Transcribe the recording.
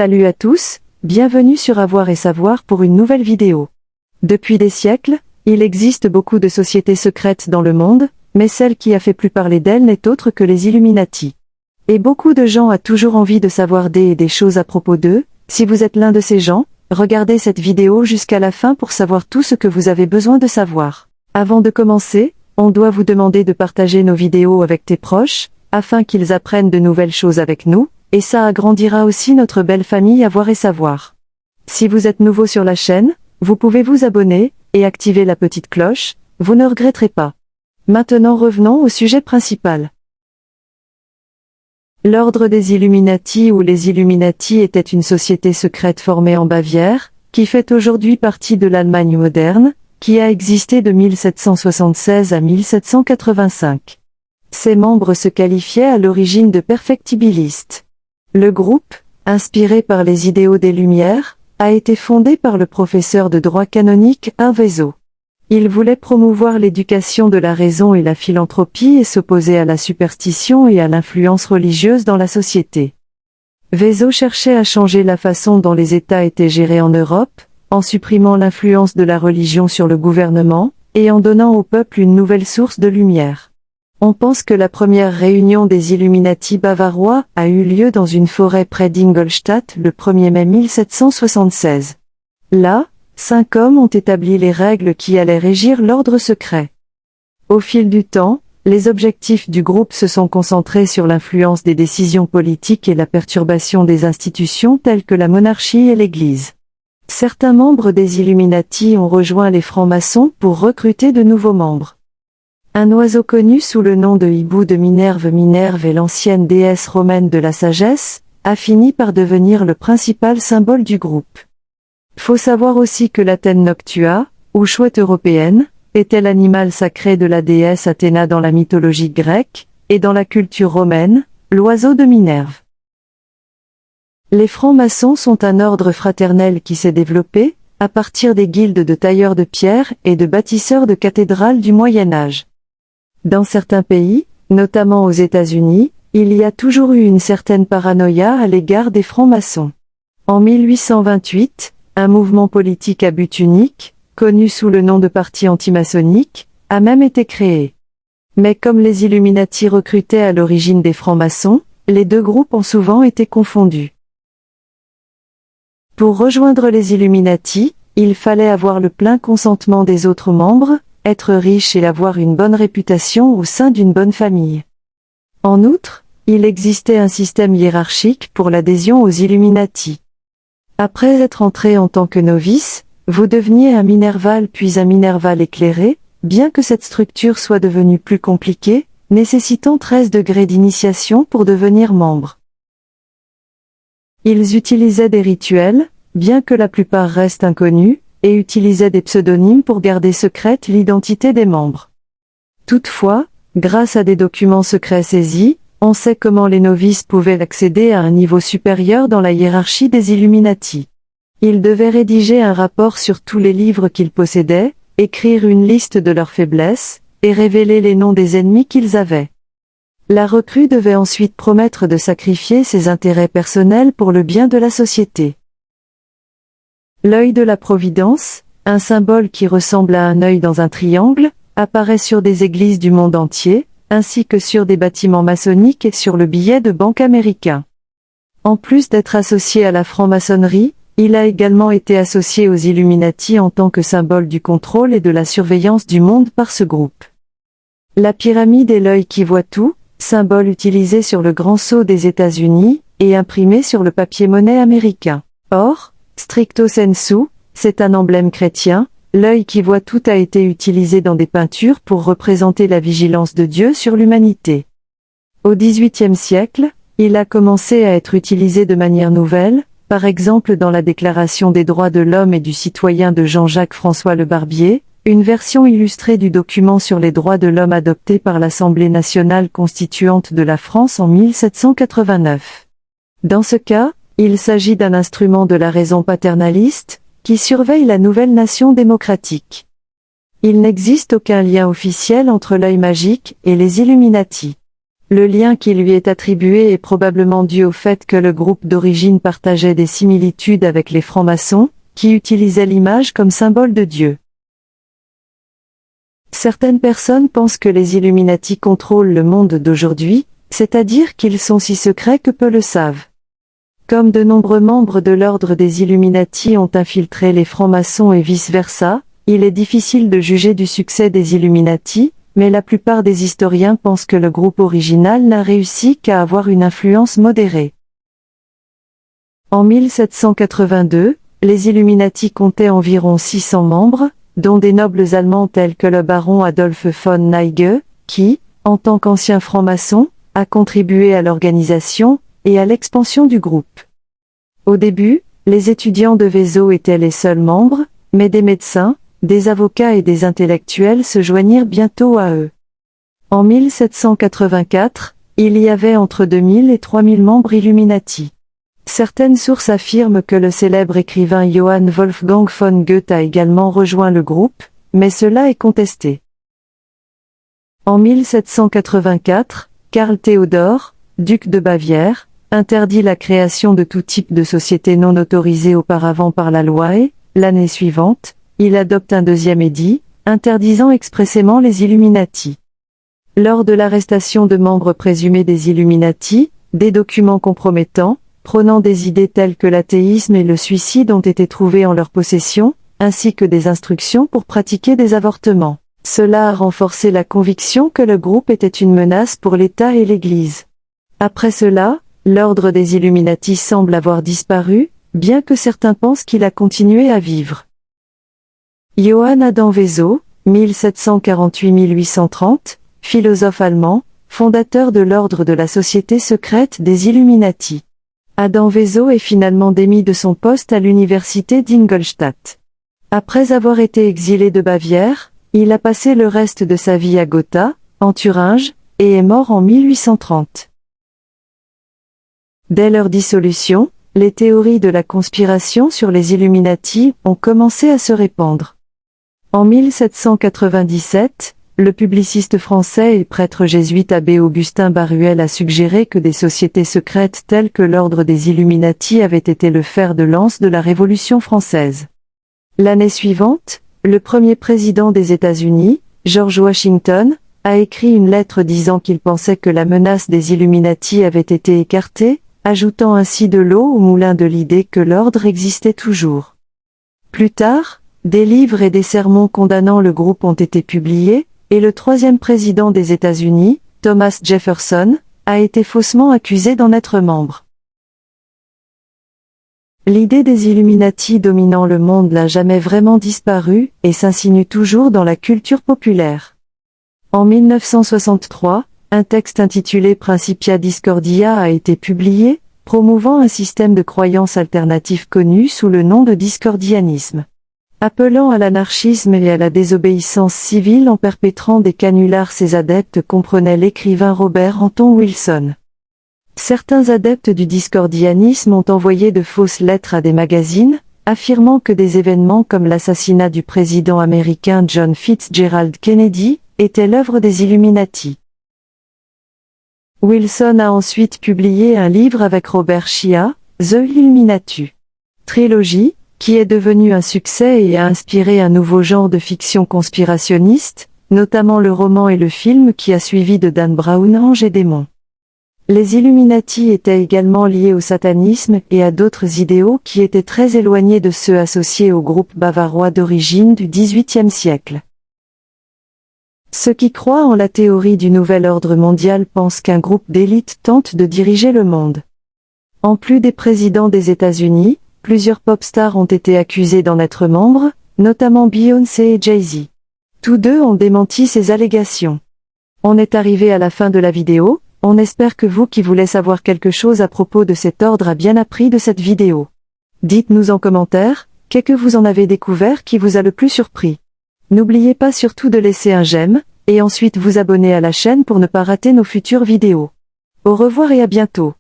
Salut à tous, bienvenue sur Avoir et Savoir pour une nouvelle vidéo. Depuis des siècles, il existe beaucoup de sociétés secrètes dans le monde, mais celle qui a fait plus parler d'elle n'est autre que les Illuminati. Et beaucoup de gens ont toujours envie de savoir des choses à propos d'eux. Si vous êtes l'un de ces gens, regardez cette vidéo jusqu'à la fin pour savoir tout ce que vous avez besoin de savoir. Avant de commencer, on doit vous demander de partager nos vidéos avec tes proches, afin qu'ils apprennent de nouvelles choses avec nous, et ça agrandira aussi notre belle famille Avoir et Savoir. Si vous êtes nouveau sur la chaîne, vous pouvez vous abonner, et activer la petite cloche, vous ne regretterez pas. Maintenant revenons au sujet principal. L'Ordre des Illuminati ou les Illuminati était une société secrète formée en Bavière, qui fait aujourd'hui partie de l'Allemagne moderne, qui a existé de 1776 à 1785. Ses membres se qualifiaient à l'origine de perfectibilistes. Le groupe, inspiré par les idéaux des Lumières, a été fondé par le professeur de droit canonique Vezo. Il voulait promouvoir l'éducation de la raison et la philanthropie et s'opposer à la superstition et à l'influence religieuse dans la société. Vezo cherchait à changer la façon dont les États étaient gérés en Europe, en supprimant l'influence de la religion sur le gouvernement, et en donnant au peuple une nouvelle source de lumière. On pense que la première réunion des Illuminati bavarois a eu lieu dans une forêt près d'Ingolstadt le 1er mai 1776. Là, 5 hommes ont établi les règles qui allaient régir l'ordre secret. Au fil du temps, les objectifs du groupe se sont concentrés sur l'influence des décisions politiques et la perturbation des institutions telles que la monarchie et l'Église. Certains membres des Illuminati ont rejoint les francs-maçons pour recruter de nouveaux membres. Un oiseau connu sous le nom de hibou de Minerve est l'ancienne déesse romaine de la sagesse, a fini par devenir le principal symbole du groupe. Faut savoir aussi que l'Athène noctua, ou chouette européenne, était l'animal sacré de la déesse Athéna dans la mythologie grecque, et dans la culture romaine, l'oiseau de Minerve. Les francs-maçons sont un ordre fraternel qui s'est développé, à partir des guildes de tailleurs de pierre et de bâtisseurs de cathédrales du Moyen-Âge. Dans certains pays, notamment aux États-Unis, il y a toujours eu une certaine paranoïa à l'égard des francs-maçons. En 1828, un mouvement politique à but unique, connu sous le nom de Parti antimaçonnique, a même été créé. Mais comme les Illuminati recrutaient à l'origine des francs-maçons, les deux groupes ont souvent été confondus. Pour rejoindre les Illuminati, il fallait avoir le plein consentement des autres membres, être riche et avoir une bonne réputation au sein d'une bonne famille. En outre, il existait un système hiérarchique pour l'adhésion aux Illuminati. Après être entré en tant que novice, vous deveniez un minerval puis un minerval éclairé, bien que cette structure soit devenue plus compliquée, nécessitant 13 degrés d'initiation pour devenir membre. Ils utilisaient des rituels, bien que la plupart restent inconnus, et utilisaient des pseudonymes pour garder secrète l'identité des membres. Toutefois, grâce à des documents secrets saisis, on sait comment les novices pouvaient accéder à un niveau supérieur dans la hiérarchie des Illuminati. Ils devaient rédiger un rapport sur tous les livres qu'ils possédaient, écrire une liste de leurs faiblesses, et révéler les noms des ennemis qu'ils avaient. La recrue devait ensuite promettre de sacrifier ses intérêts personnels pour le bien de la société. L'œil de la Providence, un symbole qui ressemble à un œil dans un triangle, apparaît sur des églises du monde entier, ainsi que sur des bâtiments maçonniques et sur le billet de banque américain. En plus d'être associé à la franc-maçonnerie, il a également été associé aux Illuminati en tant que symbole du contrôle et de la surveillance du monde par ce groupe. La pyramide est l'œil qui voit tout, symbole utilisé sur le grand sceau des États-Unis, et imprimé sur le papier-monnaie américain. Or, stricto sensu, c'est un emblème chrétien, l'œil qui voit tout a été utilisé dans des peintures pour représenter la vigilance de Dieu sur l'humanité. Au XVIIIe siècle, il a commencé à être utilisé de manière nouvelle, par exemple dans la Déclaration des droits de l'homme et du citoyen de Jean-Jacques François Le Barbier, une version illustrée du document sur les droits de l'homme adopté par l'Assemblée nationale constituante de la France en 1789. Dans ce cas, il s'agit d'un instrument de la raison paternaliste, qui surveille la nouvelle nation démocratique. Il n'existe aucun lien officiel entre l'œil magique et les Illuminati. Le lien qui lui est attribué est probablement dû au fait que le groupe d'origine partageait des similitudes avec les francs-maçons, qui utilisaient l'image comme symbole de Dieu. Certaines personnes pensent que les Illuminati contrôlent le monde d'aujourd'hui, c'est-à-dire qu'ils sont si secrets que peu le savent. Comme de nombreux membres de l'ordre des Illuminati ont infiltré les francs-maçons et vice-versa, il est difficile de juger du succès des Illuminati, mais la plupart des historiens pensent que le groupe original n'a réussi qu'à avoir une influence modérée. En 1782, les Illuminati comptaient environ 600 membres, dont des nobles allemands tels que le baron Adolphe von Neige, qui, en tant qu'ancien franc-maçon, a contribué à l'organisation et à l'expansion du groupe. Au début, les étudiants de Vezo étaient les seuls membres, mais des médecins, des avocats et des intellectuels se joignirent bientôt à eux. En 1784, il y avait entre 2000 et 3000 membres Illuminati. Certaines sources affirment que le célèbre écrivain Johann Wolfgang von Goethe a également rejoint le groupe, mais cela est contesté. En 1784, Karl Theodor, duc de Bavière, interdit la création de tout type de société non autorisée auparavant par la loi et, l'année suivante, il adopte un deuxième édit, interdisant expressément les Illuminati. Lors de l'arrestation de membres présumés des Illuminati, des documents compromettants, prônant des idées telles que l'athéisme et le suicide ont été trouvés en leur possession, ainsi que des instructions pour pratiquer des avortements. Cela a renforcé la conviction que le groupe était une menace pour l'État et l'Église. Après cela, l'ordre des Illuminati semble avoir disparu, bien que certains pensent qu'il a continué à vivre. Johann Adam Vezo, 1748-1830, philosophe allemand, fondateur de l'ordre de la Société secrète des Illuminati. Adam Vezo est finalement démis de son poste à l'université d'Ingolstadt. Après avoir été exilé de Bavière, il a passé le reste de sa vie à Gotha, en Thuringe, et est mort en 1830. Dès leur dissolution, les théories de la conspiration sur les Illuminati ont commencé à se répandre. En 1797, le publiciste français et prêtre jésuite abbé Augustin Baruel a suggéré que des sociétés secrètes telles que l'ordre des Illuminati avaient été le fer de lance de la Révolution française. L'année suivante, le premier président des États-Unis, George Washington, a écrit une lettre disant qu'il pensait que la menace des Illuminati avait été écartée, ajoutant ainsi de l'eau au moulin de l'idée que l'ordre existait toujours. Plus tard, des livres et des sermons condamnant le groupe ont été publiés, et le troisième président des États-Unis, Thomas Jefferson, a été faussement accusé d'en être membre. L'idée des Illuminati dominant le monde n'a jamais vraiment disparu, et s'insinue toujours dans la culture populaire. En 1963, un texte intitulé Principia Discordia a été publié, promouvant un système de croyances alternatif connu sous le nom de discordianisme. Appelant à l'anarchisme et à la désobéissance civile en perpétrant des canulars, ses adeptes comprenaient l'écrivain Robert Anton Wilson. Certains adeptes du discordianisme ont envoyé de fausses lettres à des magazines, affirmant que des événements comme l'assassinat du président américain John Fitzgerald Kennedy étaient l'œuvre des Illuminati. Wilson a ensuite publié un livre avec Robert Shea, The Illuminati Trilogy, qui est devenu un succès et a inspiré un nouveau genre de fiction conspirationniste, notamment le roman et le film qui a suivi de Dan Brown, Ange et démons. Les Illuminati étaient également liés au satanisme et à d'autres idéaux qui étaient très éloignés de ceux associés au groupe bavarois d'origine du XVIIIe siècle. Ceux qui croient en la théorie du nouvel ordre mondial pensent qu'un groupe d'élite tente de diriger le monde. En plus des présidents des États-Unis, plusieurs pop stars ont été accusés d'en être membres, notamment Beyoncé et Jay-Z. Tous deux ont démenti ces allégations. On est arrivé à la fin de la vidéo, on espère que vous qui voulez savoir quelque chose à propos de cet ordre a bien appris de cette vidéo. Dites-nous en commentaire, qu'est-ce que vous en avez découvert qui vous a le plus surpris. N'oubliez pas surtout de laisser un j'aime, et ensuite vous abonner à la chaîne pour ne pas rater nos futures vidéos. Au revoir et à bientôt.